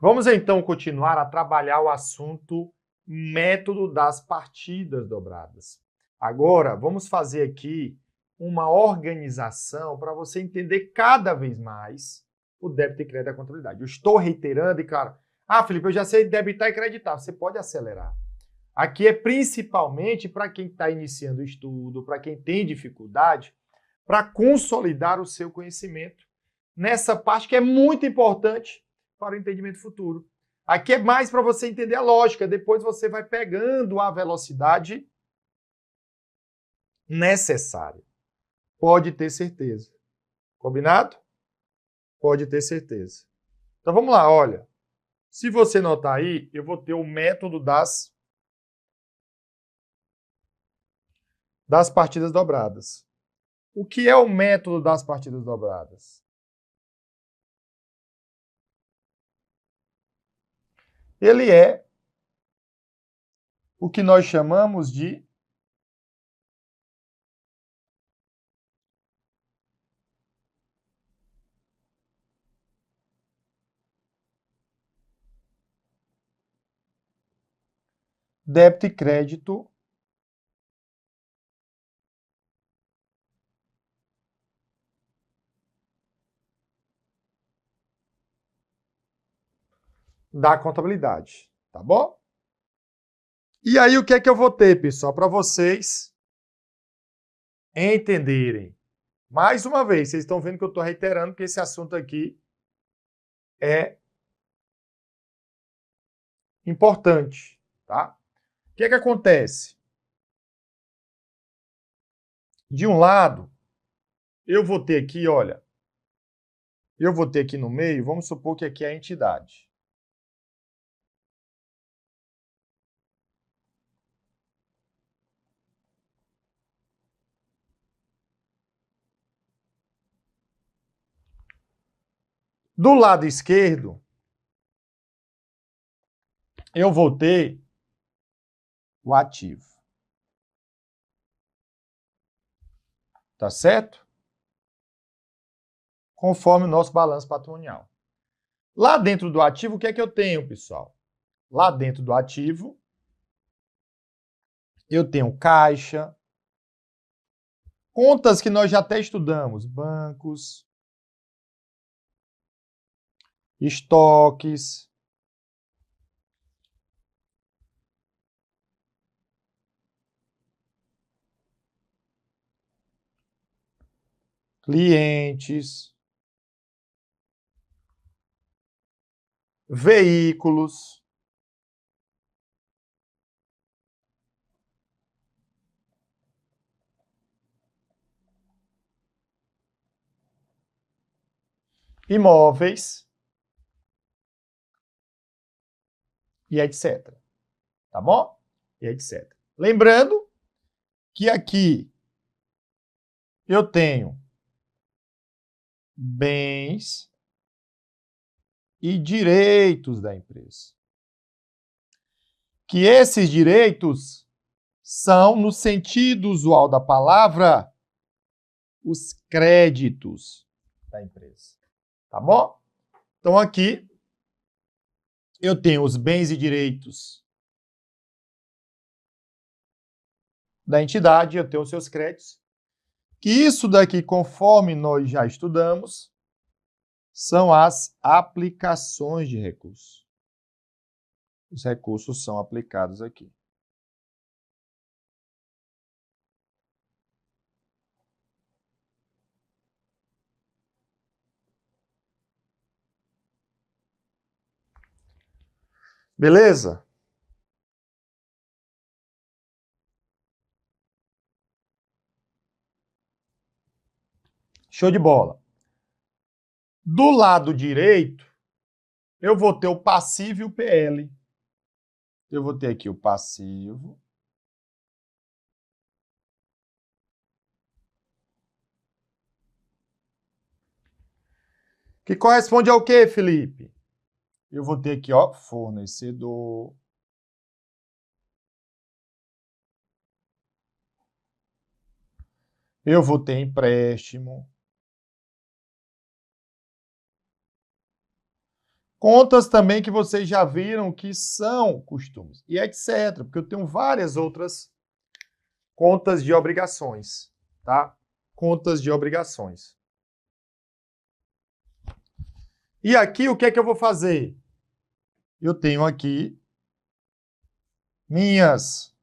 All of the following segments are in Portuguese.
Vamos então continuar a trabalhar o assunto método das partidas dobradas. Agora, vamos fazer aqui uma organização para você entender cada vez mais o débito e crédito da contabilidade. Eu estou reiterando e, claro, Felipe, eu já sei debitar e creditar. Você pode acelerar. Aqui é principalmente para quem está iniciando o estudo, para quem tem dificuldade, para consolidar o seu conhecimento nessa parte que é muito importante para o entendimento futuro. Aqui é mais para você entender a lógica, depois você vai pegando a velocidade necessária. Pode ter certeza. Combinado? Pode ter certeza. Então vamos lá, olha. Se você notar aí, eu vou ter o método das partidas dobradas. O que é o método das partidas dobradas? Ele é o que nós chamamos de débito e crédito da contabilidade, tá bom? E aí o que é que eu vou ter, pessoal, para vocês entenderem? Mais uma vez, vocês estão vendo que eu estou reiterando que esse assunto aqui é importante, tá? O que é que acontece? De um lado, eu vou ter aqui, olha, eu vou ter aqui no meio, vamos supor que aqui é a entidade. Do lado esquerdo, eu vou ter o ativo. Tá certo? Conforme o nosso balanço patrimonial. Lá dentro do ativo, o que é que eu tenho, pessoal? Lá dentro do ativo, eu tenho caixa, contas que nós já até estudamos, bancos, estoques, clientes, veículos, imóveis e etc. Tá bom? E etc. Lembrando que aqui eu tenho bens e direitos da empresa. Que esses direitos são, no sentido usual da palavra, os créditos da empresa. Tá bom? Então aqui eu tenho os bens e direitos da entidade, eu tenho os seus créditos. Que isso daqui, conforme nós já estudamos, são as aplicações de recursos. Os recursos são aplicados aqui. Beleza? Show de bola. Do lado direito, eu vou ter o passivo e o PL. Eu vou ter aqui o passivo. Que corresponde ao quê, Felipe? Eu vou ter aqui, ó, fornecedor. Eu vou ter empréstimo. Contas também que vocês já viram que são costumes, e etc. Porque eu tenho várias outras contas de obrigações, tá? Contas de obrigações. E aqui, o que é que eu vou fazer? Eu tenho aqui minhas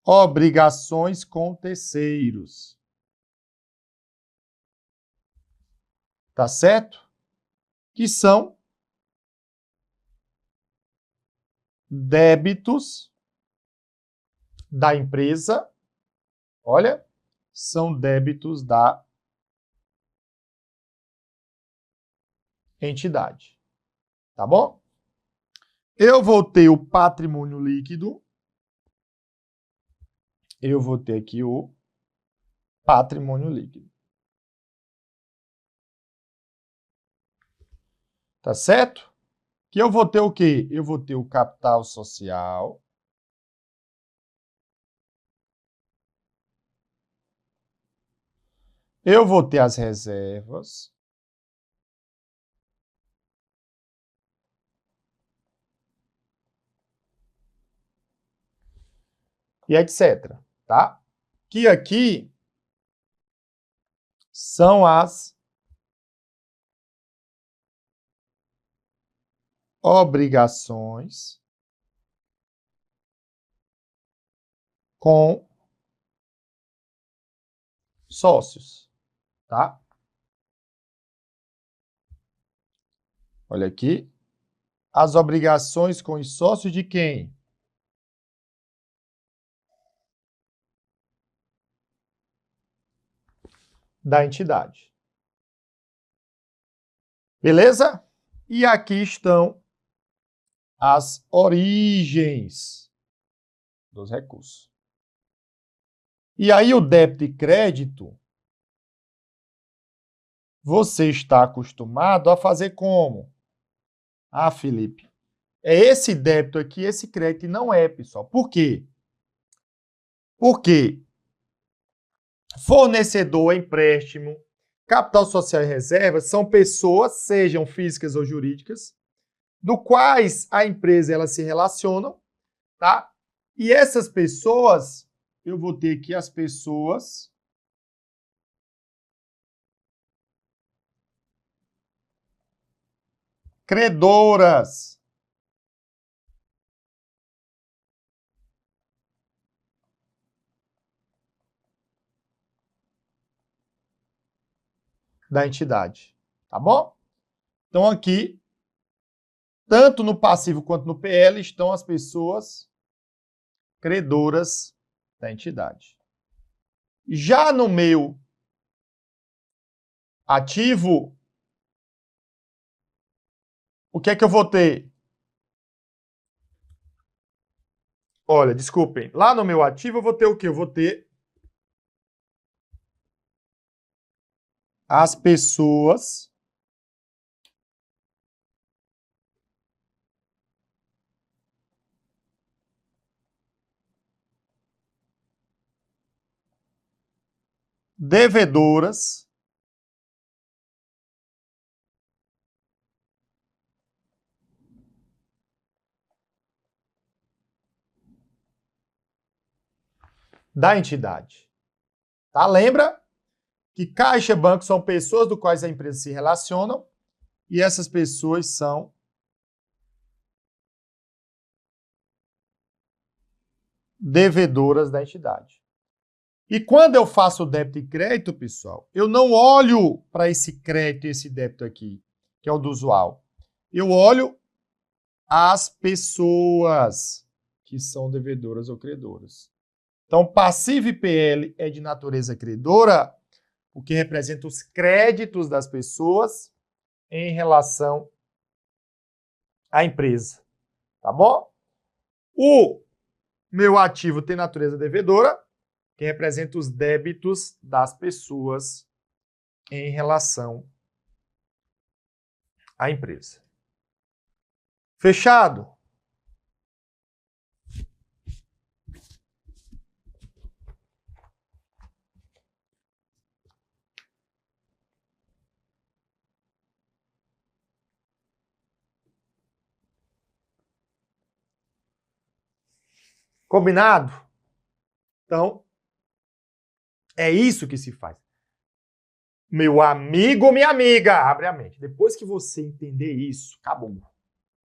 obrigações com terceiros. Tá certo? Que são débitos da empresa. Olha, são débitos da entidade. Tá bom? Eu vou ter o patrimônio líquido. Eu vou ter aqui o patrimônio líquido. Tá certo? Que eu vou ter o quê? Eu vou ter o capital social. Eu vou ter as reservas. E etc. Tá? Que aqui são as obrigações com sócios, tá? Olha aqui. As obrigações com os sócios de quem? Da entidade. Beleza? E aqui estão as origens dos recursos. E aí o débito e crédito, você está acostumado a fazer como? Ah, Felipe, é esse débito aqui, esse crédito, e não é, pessoal. Por quê? Porque fornecedor, empréstimo, capital social e reserva são pessoas, sejam físicas ou jurídicas, do quais a empresa elas se relacionam, tá? E essas pessoas, eu vou ter aqui as pessoas credoras. Da entidade, tá bom? Então aqui, tanto no passivo quanto no PL, estão as pessoas credoras da entidade. Já no meu ativo, o que é que eu vou ter? Olha, desculpem, lá no meu ativo eu vou ter o quê? Eu vou ter as pessoas devedoras da entidade. Tá? Lembra que caixa e banco são pessoas do quais a empresa se relacionam e essas pessoas são devedoras da entidade. E quando eu faço o débito e crédito, pessoal, eu não olho para esse crédito e esse débito aqui, que é o do usual. Eu olho as pessoas que são devedoras ou credoras. Então, passivo e PL é de natureza credora, o que representa os créditos das pessoas em relação à empresa. Tá bom? O meu ativo tem natureza devedora, que representa os débitos das pessoas em relação à empresa. Fechado? Combinado? Então, é isso que se faz. Meu amigo, minha amiga, abre a mente. Depois que você entender isso,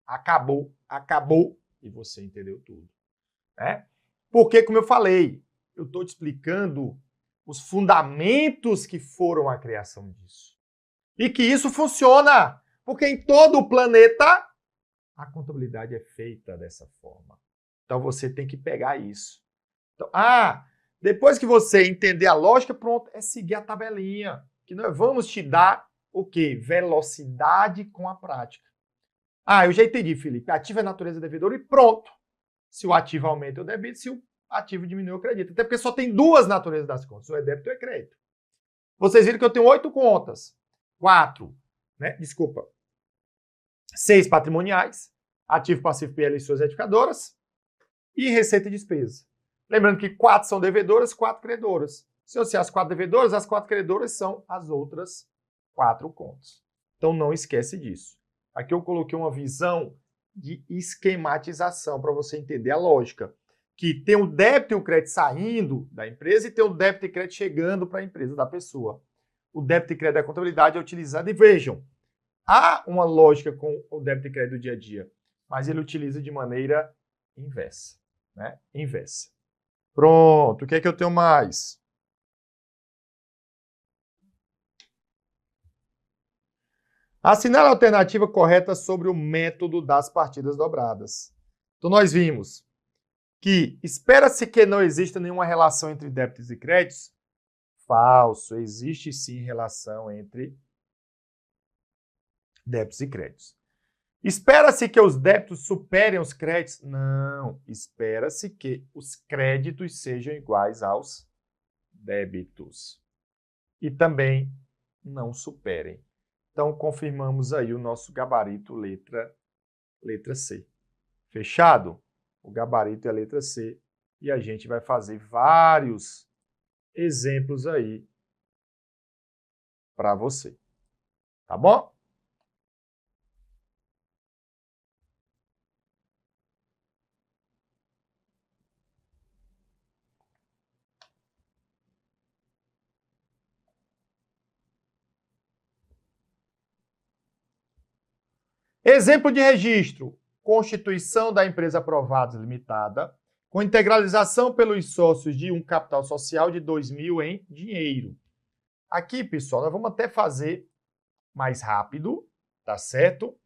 acabou. Acabou e você entendeu tudo. Né? Porque, como eu falei, eu estou te explicando os fundamentos que foram a criação disso. E que isso funciona. Porque em todo o planeta, a contabilidade é feita dessa forma. Então, você tem que pegar isso. Então, depois que você entender a lógica, pronto, é seguir a tabelinha. Que nós vamos te dar o quê? Velocidade com a prática. Eu já entendi, Felipe. Ativo é natureza devedora e pronto. Se o ativo aumenta, eu debito. Se o ativo diminui, eu acredito. Até porque só tem duas naturezas das contas. Ou é débito ou é crédito. Vocês viram que eu tenho 8 contas. 4, né? Desculpa. 6 patrimoniais. Ativo, passivo, PL e suas edificadoras. E receita e despesa. Lembrando que 4 são devedoras, 4 credoras. Se eu sei as 4 devedoras, as 4 credoras são as outras 4 contas. Então não esquece disso. Aqui eu coloquei uma visão de esquematização para você entender a lógica. Que tem o débito e o crédito saindo da empresa e tem o débito e crédito chegando para a empresa da pessoa. O débito e crédito da contabilidade é utilizado e vejam, há uma lógica com o débito e crédito do dia a dia, mas ele utiliza de maneira inversa, né? Inversa. Pronto, o que é que eu tenho mais? Assinale a alternativa correta sobre o método das partidas dobradas. Então, nós vimos que espera-se que não exista nenhuma relação entre débitos e créditos. Falso, existe sim relação entre débitos e créditos. Espera-se que os débitos superem os créditos? Não, espera-se que os créditos sejam iguais aos débitos. E também não superem. Então, confirmamos aí o nosso gabarito letra C. Fechado? O gabarito é a letra C. E a gente vai fazer vários exemplos aí para você. Tá bom? Exemplo de registro. Constituição da empresa Aprovados Limitada, com integralização pelos sócios de um capital social de 2.000 em dinheiro. Aqui, pessoal, nós vamos até fazer mais rápido, tá certo?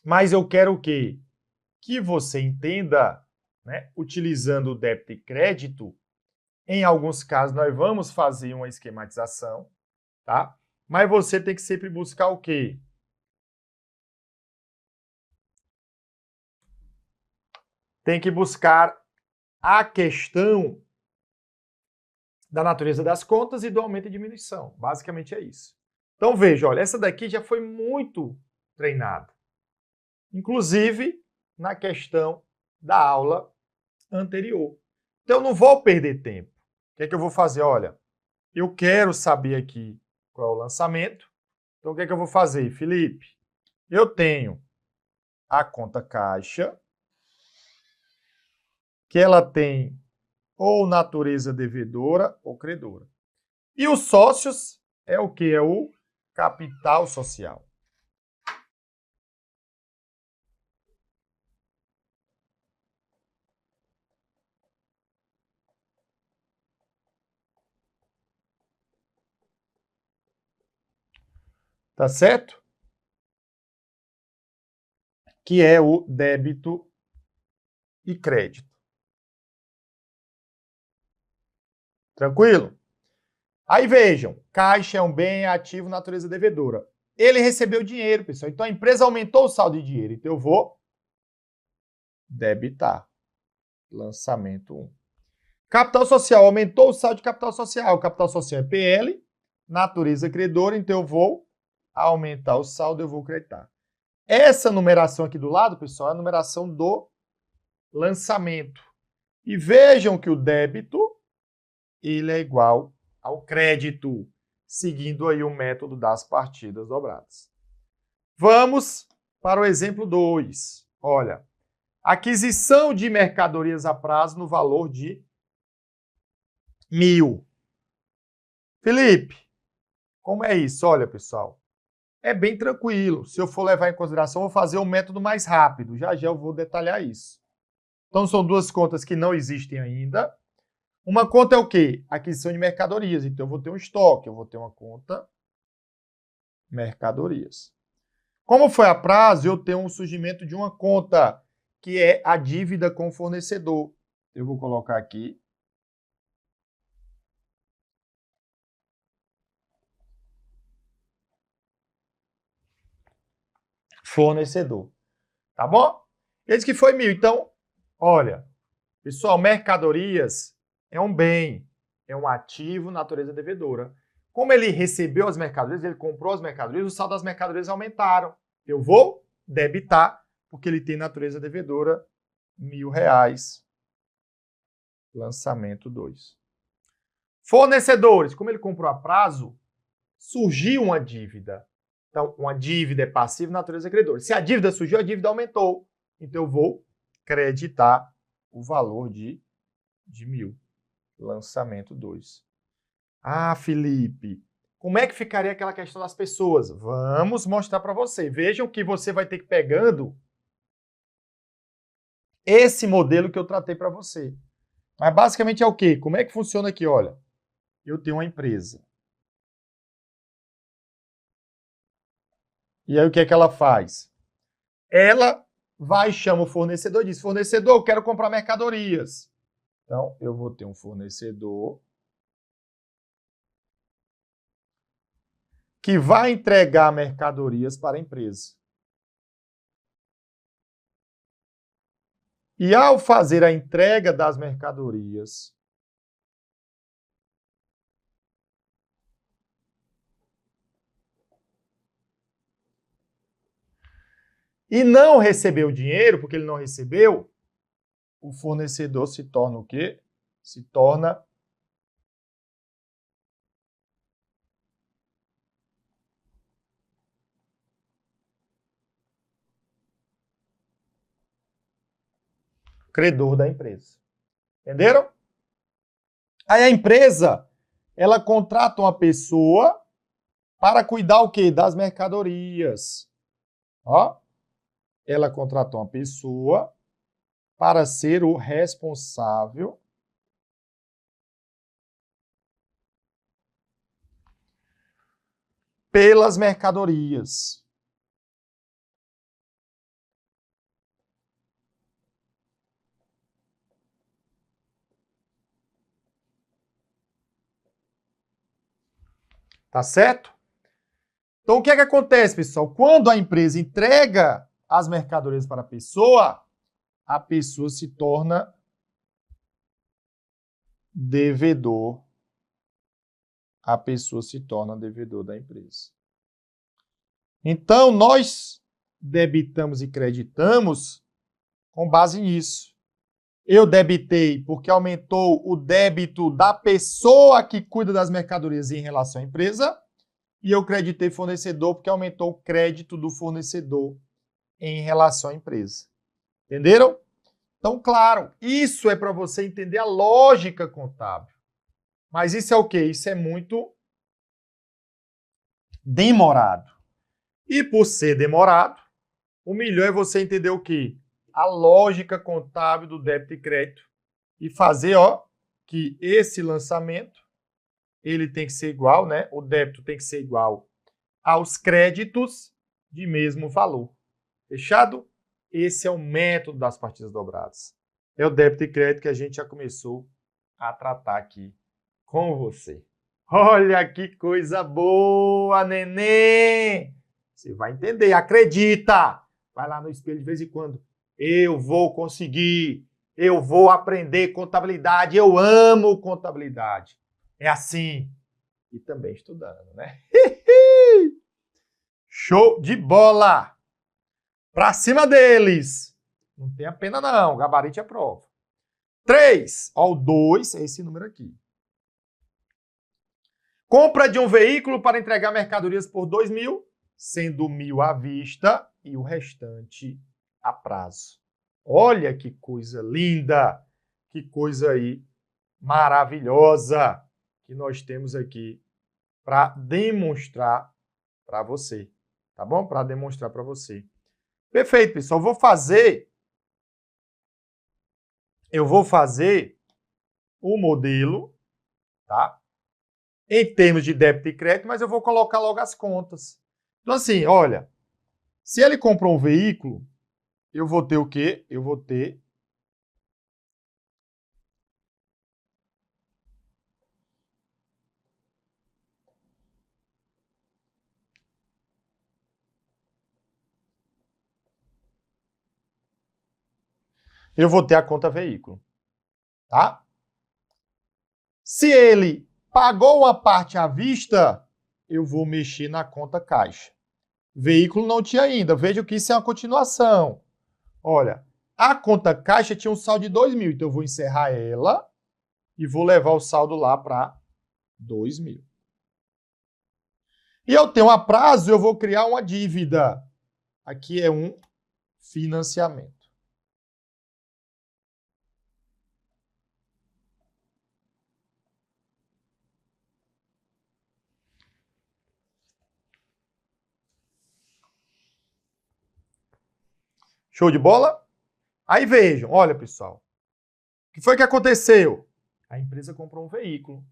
Mas eu quero o quê? Que você entenda, né, utilizando o débito e crédito, em alguns casos nós vamos fazer uma esquematização, tá? Mas você tem que sempre buscar o quê? Tem que buscar a questão da natureza das contas e do aumento e diminuição. Basicamente é isso. Então veja, olha, essa daqui já foi muito treinada. Inclusive na questão da aula anterior. Então eu não vou perder tempo. O que é que eu vou fazer? Olha, eu quero saber aqui qual é o lançamento. Então o que é que eu vou fazer, Felipe? Eu tenho a conta caixa, que ela tem ou natureza devedora ou credora. E os sócios é o que? É o capital social. Tá certo? Que é o débito e crédito. Tranquilo? Aí vejam, caixa é um bem ativo, natureza devedora. Ele recebeu dinheiro, pessoal. Então a empresa aumentou o saldo de dinheiro. Então eu vou debitar. Lançamento 1. Capital social, aumentou o saldo de capital social. Capital social é PL, natureza credora, então eu vou aumentar o saldo, eu vou creditar. Essa numeração aqui do lado, pessoal, é a numeração do lançamento. E vejam que o débito ele é igual ao crédito, seguindo aí o método das partidas dobradas. Vamos para o exemplo 2. Olha, Aquisição de mercadorias a prazo no valor de 1.000. Felipe, como é isso? Olha, pessoal, é bem tranquilo. Se eu for levar em consideração, eu vou fazer um método mais rápido. Já já eu vou detalhar isso. Então, são duas contas que não existem ainda. Uma conta é o quê? Aquisição de mercadorias. Então, eu vou ter um estoque, eu vou ter uma conta mercadorias. Como foi a prazo, eu tenho um surgimento de uma conta, que é a dívida com o fornecedor. Eu vou colocar aqui. Fornecedor. Tá bom? Ele disse que foi 1.000. Então, olha, pessoal, mercadorias é um bem, é um ativo, natureza devedora. Como ele recebeu as mercadorias, ele comprou as mercadorias, o saldo das mercadorias aumentaram. Eu vou debitar, porque ele tem natureza devedora, R$1.000. Lançamento 2. Fornecedores, como ele comprou a prazo, surgiu uma dívida. Então, uma dívida é passiva, natureza credora. Se a dívida surgiu, a dívida aumentou. Então, eu vou creditar o valor de 1.000. Lançamento 2. Ah, Felipe, como é que ficaria aquela questão das pessoas? Vamos mostrar para você. Vejam que você vai ter que ir pegando esse modelo que eu tratei para você. Mas basicamente é o quê? Como é que funciona aqui? Olha, eu tenho uma empresa. E aí o que é que ela faz? Ela vai e chama o fornecedor e diz: fornecedor, eu quero comprar mercadorias. Então, eu vou ter um fornecedor que vai entregar mercadorias para a empresa. E ao fazer a entrega das mercadorias, e não recebeu o dinheiro, porque ele não recebeu, o fornecedor se torna o quê? Se torna credor da empresa. Entenderam? Aí a empresa, ela contrata uma pessoa para cuidar o quê? Das mercadorias. Ó, ela contratou uma pessoa para ser o responsável pelas mercadorias. Tá certo? Então, o que é que acontece, pessoal? Quando a empresa entrega as mercadorias para a pessoa se torna devedor. A pessoa se torna devedor da empresa. Então, nós debitamos e creditamos com base nisso. Eu debitei porque aumentou o débito da pessoa que cuida das mercadorias em relação à empresa. E eu creditei fornecedor porque aumentou o crédito do fornecedor em relação à empresa. Entenderam? Então, claro, isso é para você entender a lógica contábil. Mas isso é o quê? Isso é muito demorado. E por ser demorado, o melhor é você entender o quê? A lógica contábil do débito e crédito. E fazer, que esse lançamento, ele tem que ser igual, né? O débito tem que ser igual aos créditos de mesmo valor. Fechado? Esse é o método das partidas dobradas. É o débito e crédito que a gente já começou a tratar aqui com você. Olha que coisa boa, neném! Você vai entender, acredita! Vai lá no espelho de vez em quando. Eu vou conseguir, eu vou aprender contabilidade, eu amo contabilidade. É assim. E também estudando, né? Show de bola! Pra cima deles! Não tenha pena não, gabarito é prova. 3, o 2 é esse número aqui. Compra de um veículo para entregar mercadorias por 2.000, sendo 1.000 à vista e o restante a prazo. Olha que coisa linda, que coisa aí maravilhosa que nós temos aqui para demonstrar para você, tá bom? Para demonstrar para você. Perfeito, pessoal. Eu vou fazer o modelo, tá? Em termos de débito e crédito, mas eu vou colocar logo as contas. Então, assim, olha, se ele comprou um veículo, eu vou ter o quê? Eu vou ter a conta veículo, tá? Se ele pagou uma parte à vista, eu vou mexer na conta caixa. Veículo não tinha ainda. Veja que isso é uma continuação. Olha, a conta caixa tinha um saldo de 2.000, então eu vou encerrar ela e vou levar o saldo lá para 2.000. E eu tenho a prazo, eu vou criar uma dívida. Aqui é um financiamento. Show de bola? Aí vejam, olha pessoal, o que foi que aconteceu? A empresa comprou um veículo.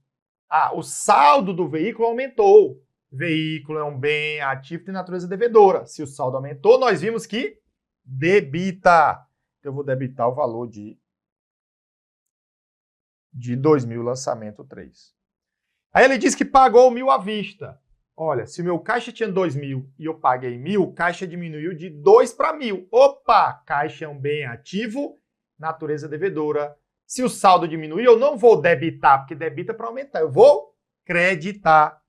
O saldo do veículo aumentou. Veículo é um bem ativo de natureza devedora. Se o saldo aumentou, nós vimos que debita. Eu vou debitar o valor de 2.000, lançamento 3. Aí ele diz que pagou 1.000 à vista. Olha, se o meu caixa tinha 2.000 e eu paguei 1.000, o caixa diminuiu de 2 para 1.000. Opa, caixa é um bem ativo, natureza devedora. Se o saldo diminuir, eu não vou debitar, porque debita para aumentar. Eu vou creditar.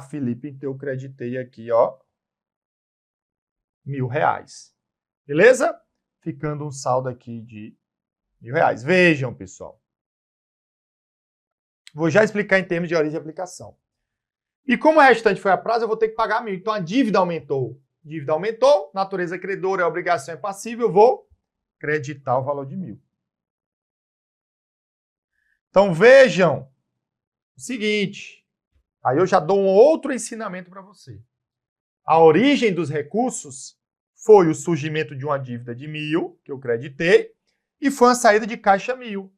Felipe, então eu creditei aqui, ó, R$1.000. Beleza? Ficando um saldo aqui de R$1.000. Vejam, pessoal. Vou já explicar em termos de origem de aplicação. E como o restante foi a prazo, eu vou ter que pagar 1.000. Então a dívida aumentou. Dívida aumentou, natureza credora, a obrigação é passível, eu vou creditar o valor de 1.000. Então vejam o seguinte, aí eu já dou um outro ensinamento para você. A origem dos recursos foi o surgimento de uma dívida de 1.000, que eu creditei, e foi uma saída de caixa 1.000.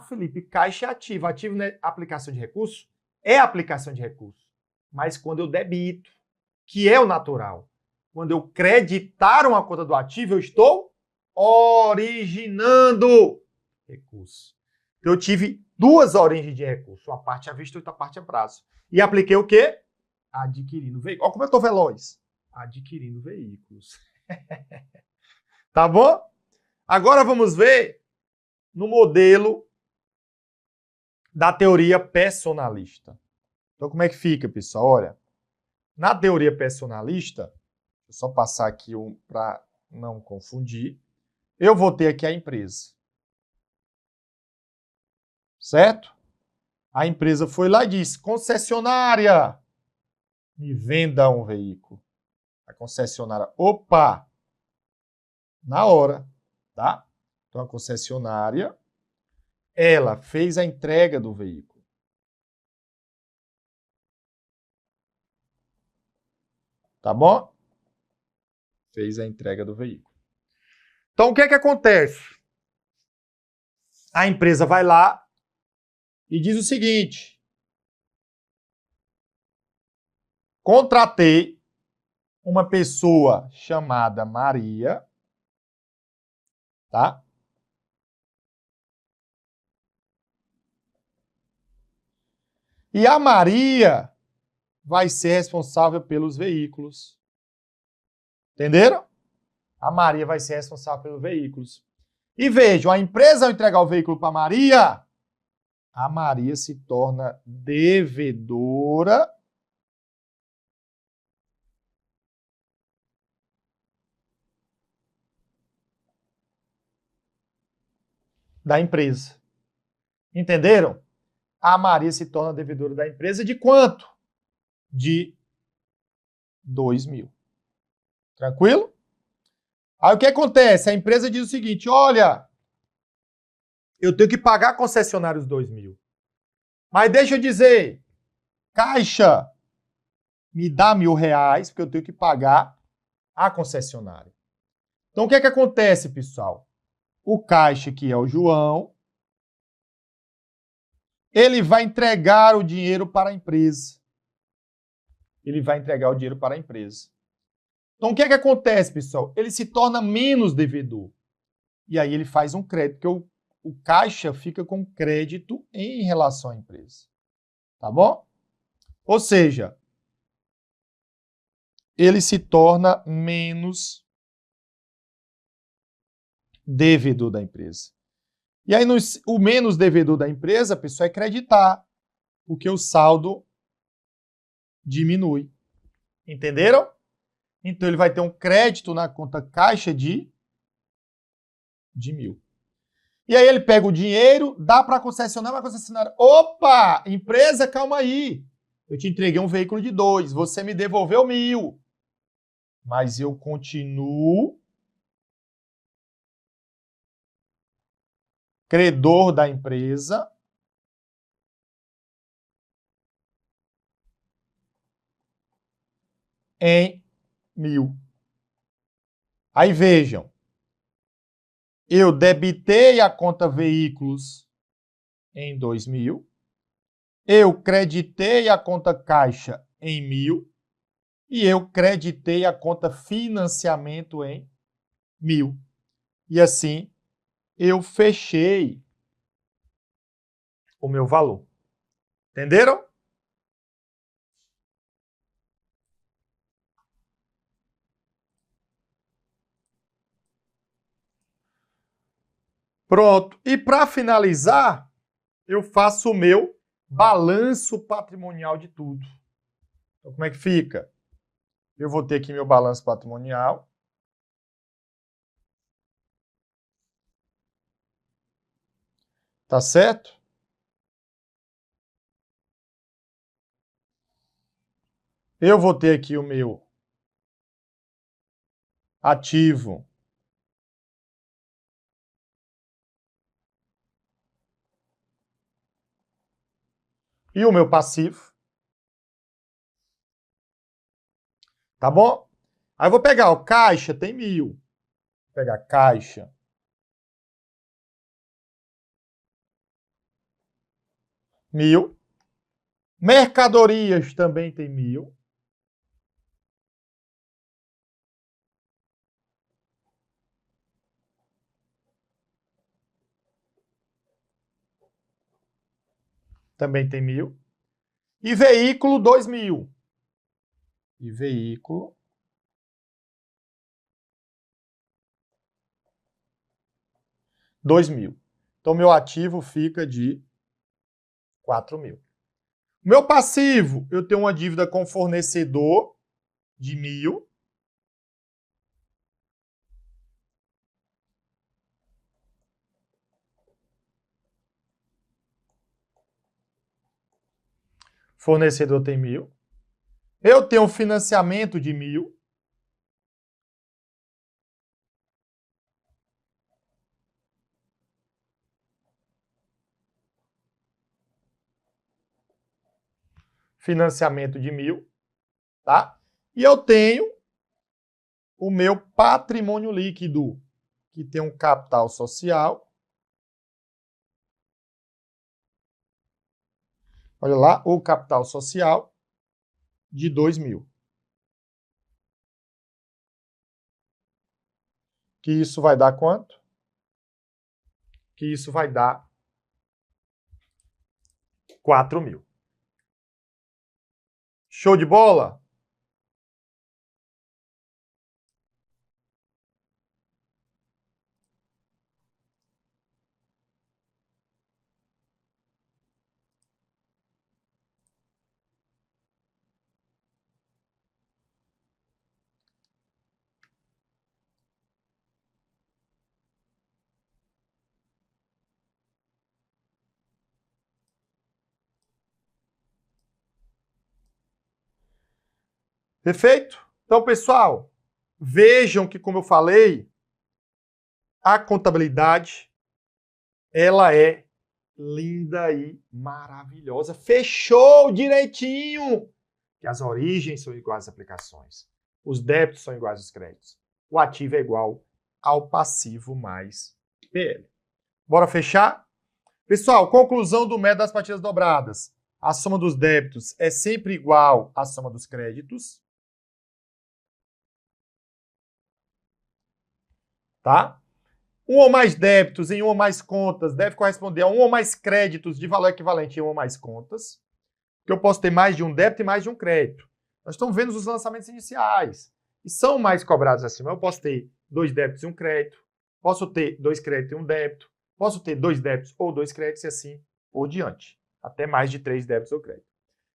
Felipe, caixa é ativo. Ativo não é aplicação de recurso? É aplicação de recurso. Mas quando eu debito, que é o natural, quando eu creditar uma conta do ativo, eu estou originando recurso. Eu tive duas origens de recurso, uma parte à vista e outra parte a prazo. E apliquei o quê? Adquirindo veículos. Olha como eu estou veloz. Adquirindo veículos. Tá bom? Agora vamos ver no modelo da teoria personalista. Então, como é que fica, pessoal? Olha, na teoria personalista, deixa eu só passar aqui para não confundir, eu vou ter aqui a empresa. Certo? A empresa foi lá e disse, concessionária, me venda um veículo. A concessionária, opa, na hora, tá? Então, a concessionária, ela fez a entrega do veículo. Tá bom? Fez a entrega do veículo. Então, o que é que acontece? A empresa vai lá e diz o seguinte, contratei uma pessoa chamada Maria, tá? E a Maria vai ser responsável pelos veículos. Entenderam? A Maria vai ser responsável pelos veículos. E vejam, a empresa ao entregar o veículo para a Maria se torna devedora da empresa. Entenderam? A Maria se torna devedora da empresa de quanto? De 2.000. Tranquilo? Aí o que acontece? A empresa diz o seguinte, olha, eu tenho que pagar a concessionária os 2.000. Mas deixa eu dizer, Caixa, me dá R$ 1.000, porque eu tenho que pagar a concessionária. Então, o que é que acontece, pessoal? O caixa, que é o João, ele vai entregar o dinheiro para a empresa. Ele vai entregar o dinheiro para a empresa. Então, o que é que acontece, pessoal? Ele se torna menos devedor. E aí ele faz um crédito, porque o caixa fica com crédito em relação à empresa. Tá bom? Ou seja, ele se torna menos devedor da empresa. E aí, o menos devedor da empresa, pessoal, é creditar, porque o saldo diminui. Entenderam? Então, ele vai ter um crédito na conta caixa de 1.000. E aí, ele pega o dinheiro, dá para a concessionária, opa, empresa, calma aí. Eu te entreguei um veículo de 2, você me devolveu 1.000. Mas eu continuo credor da empresa em 1.000. Aí vejam, eu debitei a conta veículos em 2.000, eu creditei a conta caixa em 1.000 e eu creditei a conta financiamento em 1.000. E assim eu fechei o meu valor. Entenderam? Pronto. E para finalizar, eu faço o meu balanço patrimonial de tudo. Então, como é que fica? Eu vou ter aqui meu balanço patrimonial. Tá certo? Eu vou ter aqui o meu ativo e o meu passivo. Tá bom? Aí eu vou pegar o caixa, tem 1.000. Vou pegar caixa. Mil. Mercadorias também tem 1.000. Também tem 1.000. E veículo, 2.000. E veículo, 2.000. Então, meu ativo fica de 4.000. Meu passivo, eu tenho uma dívida com fornecedor de 1.000. Fornecedor tem 1.000. Eu tenho um financiamento de 1.000. Financiamento de 1.000, tá? E eu tenho o meu patrimônio líquido, que tem um capital social. Olha lá, o capital social de 2.000. Que isso vai dar quanto? Que isso vai dar 4.000. Show de bola? Perfeito? Então, pessoal, vejam que, como eu falei, a contabilidade, ela é linda e maravilhosa. Fechou direitinho! Que as origens são iguais às aplicações. Os débitos são iguais aos créditos. O ativo é igual ao passivo mais PL. Bora fechar? Pessoal, conclusão do método das partidas dobradas. A soma dos débitos é sempre igual à soma dos créditos. Tá? Um ou mais débitos em uma ou mais contas deve corresponder a um ou mais créditos de valor equivalente em uma ou mais contas. Que eu posso ter mais de um débito e mais de um crédito. Nós estamos vendo os lançamentos iniciais. E são mais cobrados acima. Eu posso ter 2 débitos e um crédito. Posso ter 2 créditos e um débito. Posso ter 2 débitos ou 2 créditos e assim por diante. Até mais de 3 débitos ou crédito.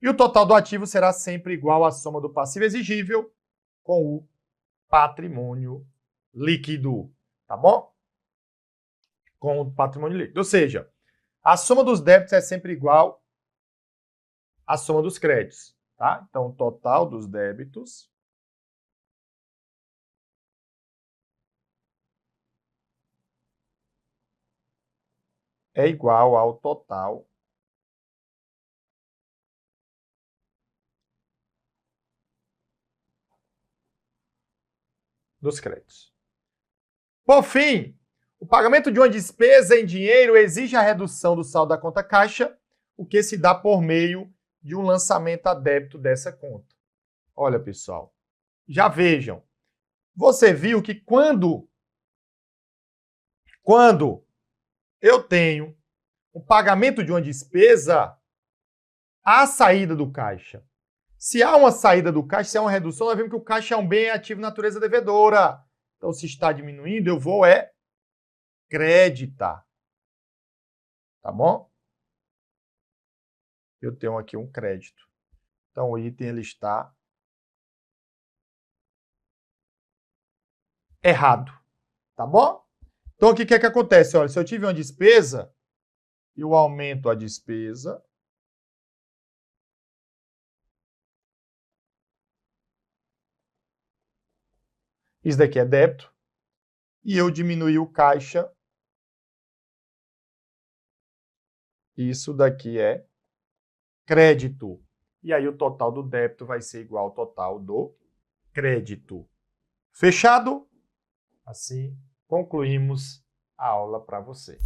E o total do ativo será sempre igual à soma do passivo exigível com o patrimônio líquido. Tá bom? Com o patrimônio líquido. Ou seja, a soma dos débitos é sempre igual à soma dos créditos. Tá? Então, o total dos débitos é igual ao total dos créditos. Por fim, o pagamento de uma despesa em dinheiro exige a redução do saldo da conta caixa, o que se dá por meio de um lançamento a débito dessa conta. Olha, pessoal, já vejam. Você viu que quando eu tenho o pagamento de uma despesa, há saída do caixa. Se há uma saída do caixa, se há uma redução, nós vemos que o caixa é um bem ativo de natureza devedora. Então, se está diminuindo, eu vou creditar. Tá bom? Eu tenho aqui um crédito. Então, o item ele está errado. Tá bom? Então, o que é que acontece? Olha, se eu tive uma despesa, eu aumento a despesa. Isso daqui é débito. E eu diminuí o caixa. Isso daqui é crédito. E aí o total do débito vai ser igual ao total do crédito. Fechado? Assim, concluímos a aula para você.